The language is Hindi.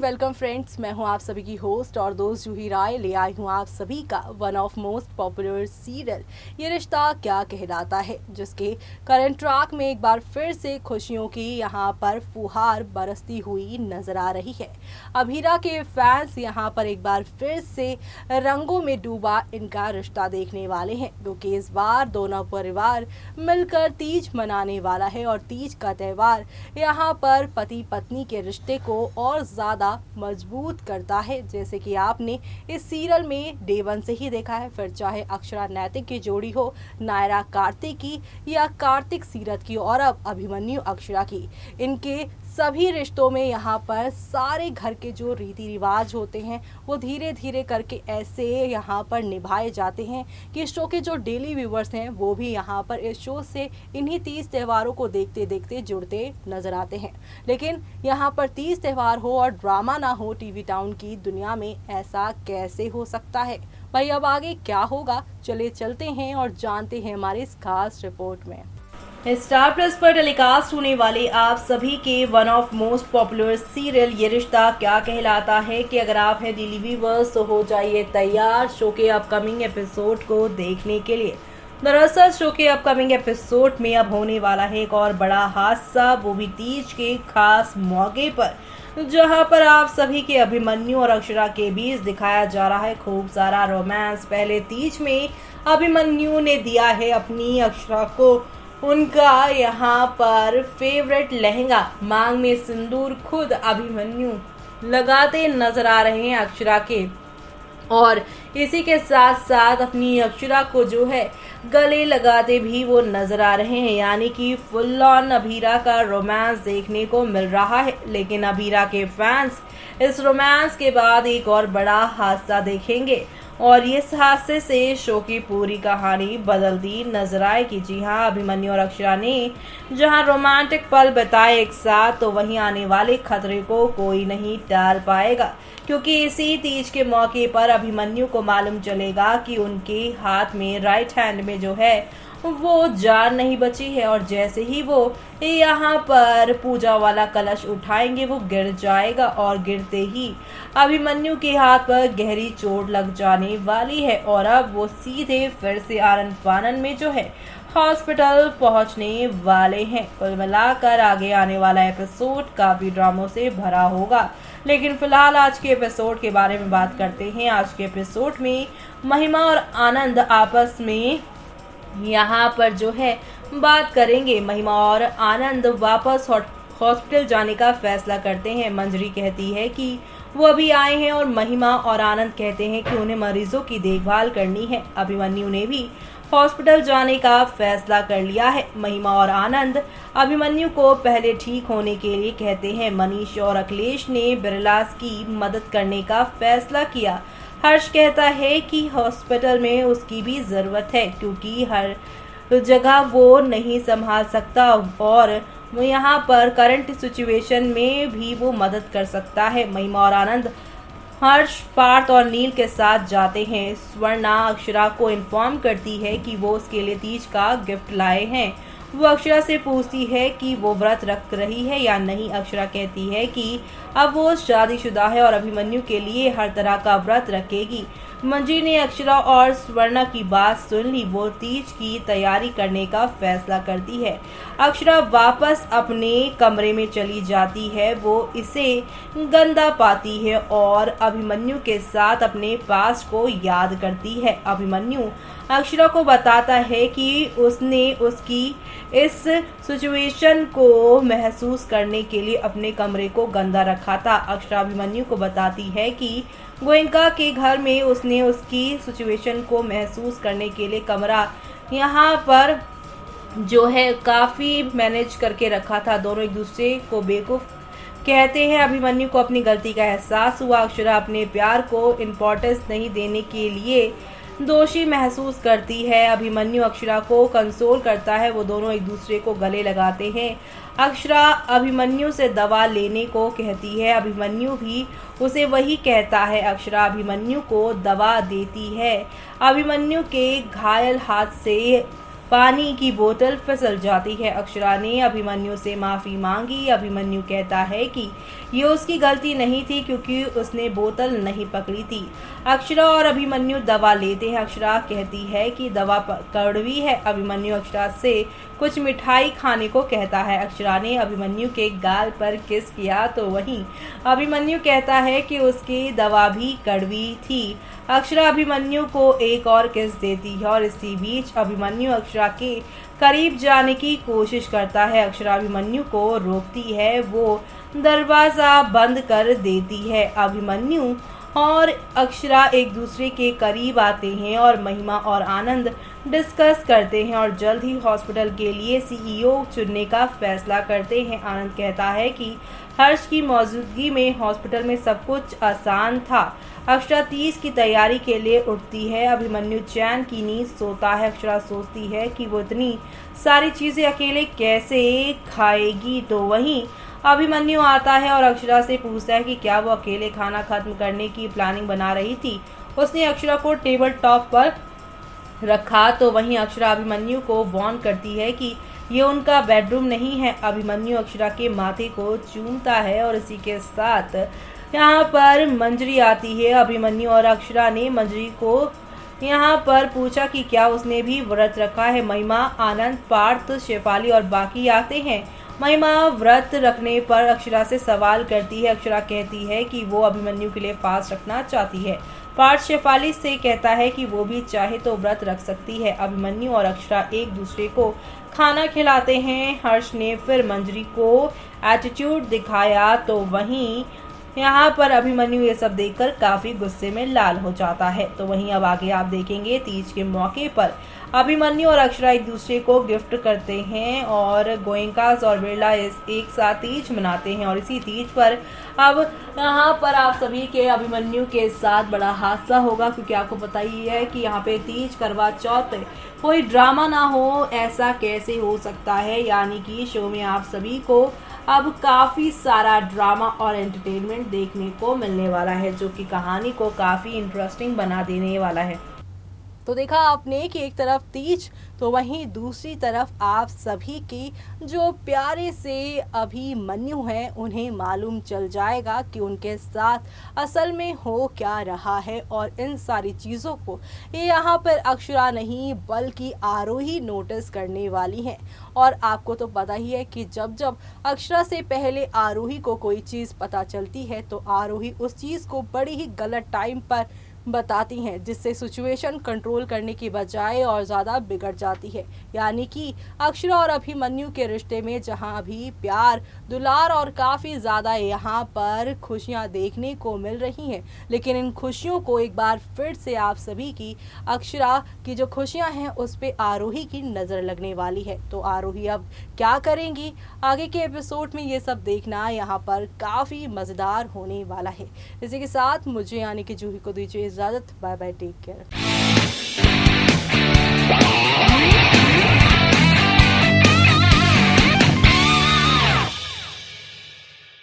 वेलकम फ्रेंड्स, मैं हूं आप सभी की होस्ट और दोस्त जूही राय। ले आई हूं आप सभी का one of most popular serial ये रिश्ता क्या कहलाता है, जिसके करंट ट्रैक में एक बार फिर से खुशियों की यहां पर फुहार बरसती हुई नजर आ रही है। अभीरा के फैंस यहां पर एक बार फिर से रंगों में डूबा इनका रिश्ता देखने वाले हैं, क्योंकि इस बार दोनों परिवार मिलकर तीज मनाने वाला है और तीज का त्यौहार यहाँ पर पति पत्नी के रिश्ते को और ज्यादा मजबूत करता है। जैसे कि आपने इस सीरियल में डे वन से ही देखा है, फिर चाहे अक्षरा नैतिक की जोड़ी हो, नायरा कार्तिक की या कार्तिक सीरत की और अब अभिमन्यु अक्षरा की, इनके सभी रिश्तों में यहाँ पर सारे घर के जो रीति रिवाज होते हैं वो धीरे धीरे करके ऐसे यहाँ पर निभाए जाते हैं कि शो के जो डेली व्यूवर्स हैं वो भी यहाँ पर इस शो से इन्हीं तीज त्योहारों को देखते देखते जुड़ते नजर आते हैं। लेकिन यहाँ पर तीज त्यौहार हो और ड्रामा ना हो, टीवी टाउन की दुनिया में ऐसा कैसे हो सकता है भाई? अब आगे क्या होगा, चले चलते हैं और जानते हैं हमारी इस खास रिपोर्ट में। स्टार प्लस पर टेलीकास्ट होने वाले आप सभी के one of most popular serial ये रिश्ता क्या कहलाता है कि अगर आप हैं दिल्ली व्यूअर्स तो हो जाइए तैयार शो के अपकमिंग एपिसोड को देखने के लिए। दरअसल शो के अपकमिंग एपिसोड में अब होने वाला है एक और बड़ा हादसा, वो भी तीज के खास मौके पर, जहां पर आप सभी के अभिमन्यु और अक्षरा के बीच दिखाया जा रहा है खूब सारा रोमांस। पहले तीज में अभिमन्यु ने दिया है अपनी अक्षरा को उनका यहाँ पर फेवरेट लहंगा, मांग में सिंदूर खुद अभिमन्यु लगाते नजर आ रहे हैं अक्षरा के, और इसी के साथ साथ अपनी अक्षरा को जो है गले लगाते भी वो नजर आ रहे हैं। यानी कि फुल ऑन अभीरा का रोमांस देखने को मिल रहा है। लेकिन अभीरा के फैंस इस रोमांस के बाद एक और बड़ा हादसा देखेंगे और इस हादसे से शो की पूरी कहानी बदलती नजर आएगी। जी हाँ, अभिमन्यु और अक्षरा ने जहां रोमांटिक पल बिताए एक साथ, तो वहीं आने वाले खतरे को कोई नहीं टाल पाएगा, क्योंकि इसी तीज के मौके पर अभिमन्यु को मालूम चलेगा कि उनके हाथ में राइट हैंड में जो है वो जान नहीं बची है, और जैसे ही वो यहाँ पर पूजा वाला कलश उठाएंगे वो गिर जाएगा और गिरते ही अभिमन्यु के हाथ पर गहरी चोट लग जाने वाली है और अब वो सीधे फिर से आनन फानन में जो है हॉस्पिटल पहुंचने वाले हैं। कुल मिलाकर आगे आने वाला एपिसोड काफी ड्रामों से भरा होगा। लेकिन फिलहाल आज के एपिसोड के बारे में बात करते हैं। आज के एपिसोड में महिमा और आनंद आपस में यहाँ पर जो है बात करेंगे। महिमा और आनंद वापस हॉस्पिटल जाने का फैसला करते हैं। मंजरी कहती है कि वो अभी आए हैं और महिमा और आनंद कहते हैं कि उन्हें मरीजों की देखभाल करनी है। अभिमन्यु ने भी हॉस्पिटल जाने का फैसला कर लिया है। महिमा और आनंद अभिमन्यु को पहले ठीक होने के लिए कहते हैं। मनीष और अखिलेश ने बिरलास की मदद करने का फैसला किया। हर्ष कहता है कि हॉस्पिटल में उसकी भी जरूरत है, क्योंकि हर जगह वो नहीं संभाल सकता और वो यहाँ पर करंट सिचुएशन में भी वो मदद कर सकता है। महिमा और आनंद हर्ष, पार्थ और नील के साथ जाते हैं। स्वर्णा अक्षरा को इन्फॉर्म करती है कि वो उसके लिए तीज का गिफ्ट लाए हैं। वो अक्षरा से पूछती है कि वो व्रत रख रही है या नहीं। अक्षरा कहती है कि अब वो शादीशुदा है और अभिमन्यु के लिए हर तरह का व्रत रखेगी। मंजी ने अक्षरा और स्वर्णा की बात सुन ली। वो तीज की तैयारी करने का फैसला करती है। अक्षरा वापस अपने कमरे में चली जाती है। वो इसे गंदा पाती है और अभिमन्यु के साथ अपने पास्ट को याद करती है। अभिमन्यु अक्षरा को बताता है कि उसने उसकी इस सिचुएशन को महसूस करने के लिए अपने कमरे को गंदा रखा था। अक्षरा अभिमन्यु को बताती है कि गोयनका के घर में उसने उसकी सिचुएशन को महसूस करने के लिए कमरा यहाँ पर जो है काफ़ी मैनेज करके रखा था। दोनों एक दूसरे को बेवकूफ़ कहते हैं। अभिमन्यु को अपनी गलती का एहसास हुआ। अक्षरा अपने प्यार को इम्पोर्टेंस नहीं देने के लिए दोषी महसूस करती है। अभिमन्यु अक्षरा को कंसोल करता है। वो दोनों एक दूसरे को गले लगाते हैं। अक्षरा अभिमन्यु से दवा लेने को कहती है। अभिमन्यु भी उसे वही कहता है। अक्षरा अभिमन्यु को दवा देती है। अभिमन्यु के घायल हाथ से पानी की बोतल फिसल जाती है। अक्षरा ने अभिमन्यु से माफी मांगी। अभिमन्यु कहता है कि ये उसकी गलती नहीं थी क्योंकि उसने बोतल नहीं पकड़ी थी। अक्षरा और अभिमन्यु दवा लेते हैं। अक्षरा कहती है कि दवा कड़वी है। अभिमन्यु अक्षरा से कुछ मिठाई खाने को कहता है। अक्षरा ने अभिमन्यु के गाल पर किस किया तो वहीं अभिमन्यु कहता है कि उसकी दवा भी कड़वी थी। अक्षरा अभिमन्यु को एक और किस देती है और इसी बीच अभिमन्यु अक्षरा के करीब जाने की कोशिश करता है। अक्षरा अभिमन्यु को रोकती है, वो दरवाजा बंद कर देती है। अभिमन्यु और अक्षरा एक दूसरे के करीब आते हैं और महिमा और आनंद डिस्कस करते हैं और जल्द ही हॉस्पिटल के लिए सीईओ चुनने का फैसला करते हैं। आनंद कहता है कि हर्ष की मौजूदगी में हॉस्पिटल में सब कुछ आसान था। अक्षरा तीज की तैयारी के लिए उठती है। अभिमन्यु चैन की नींद सोता है। अक्षरा सोचती है कि वो इतनी सारी चीजें अकेले कैसे खाएगी तो वहीं अभिमन्यु आता है और अक्षरा से पूछता है कि क्या वो अकेले खाना खत्म करने की प्लानिंग बना रही थी। उसने अक्षरा को टेबल टॉप पर रखा तो वहीं अक्षरा अभिमन्यु को वार्न करती है कि ये उनका बेडरूम नहीं है। अभिमन्यु अक्षरा के माथे को चूमता है और इसी के साथ यहाँ पर मंजरी आती है। अभिमन्यु और अक्षरा ने मंजरी को यहाँ पर पूछा कि क्या उसने भी व्रत रखा है। महिमा, आनंद, पार्थ, शेफाली और बाकी आते हैं। महिमा व्रत रखने पर अक्षरा से सवाल करती है। अक्षरा कहती है कि वो अभिमन्यु के लिए फास्ट रखना चाहती है। पार्थ शेफाली से कहता है कि वो भी चाहे तो व्रत रख सकती है। अभिमन्यु और अक्षरा एक दूसरे को खाना खिलाते हैं। हर्ष ने फिर मंजरी को एटीट्यूड दिखाया तो वहीं यहाँ पर अभिमन्यु ये सब देखकर काफी गुस्से में लाल हो जाता है। तो वहीं अब आगे आप देखेंगे तीज के मौके पर अभिमन्यु और अक्षरा एक दूसरे को गिफ्ट करते हैं और गोयंकास और बिरला एक साथ तीज मनाते हैं और इसी तीज पर अब यहाँ पर आप सभी के अभिमन्यु के साथ बड़ा हादसा होगा क्योंकि आपको पता ही है कि यहाँ पे तीज करवा चौथ कोई ड्रामा ना हो, ऐसा कैसे हो सकता है। यानी कि शो में आप सभी को अब काफ़ी सारा ड्रामा और एंटरटेनमेंट देखने को मिलने वाला है जो कि कहानी को काफ़ी इंटरेस्टिंग बना देने वाला है। तो देखा आपने कि एक तरफ तीज तो वहीं दूसरी तरफ आप सभी की जो प्यारे से अभिमन्यु हैं उन्हें मालूम चल जाएगा कि उनके साथ असल में हो क्या रहा है और इन सारी चीज़ों को ये यहाँ पर अक्षरा नहीं बल्कि आरोही नोटिस करने वाली हैं। और आपको तो पता ही है कि जब जब अक्षरा से पहले आरोही को कोई चीज़ पता चलती है तो आरोही उस चीज़ को बड़ी ही गलत टाइम पर बताती हैं जिससे सिचुएशन कंट्रोल करने की बजाय और ज़्यादा बिगड़ जाती है। यानी कि अक्षरा और अभिमन्यु के रिश्ते में जहां अभी प्यार, दुलार और काफ़ी ज़्यादा यहाँ पर खुशियां देखने को मिल रही हैं, लेकिन इन खुशियों को एक बार फिर से आप सभी की अक्षरा की जो खुशियां हैं उस पर आरोही की नज़र लगने वाली है। तो आरोही अब क्या करेंगी आगे के एपिसोड में ये सब देखना यहाँ पर काफ़ी मज़ेदार होने वाला है। इसी के साथ मुझे यानी कि जूही को दीजिए इजाज़त। Bye bye, take care.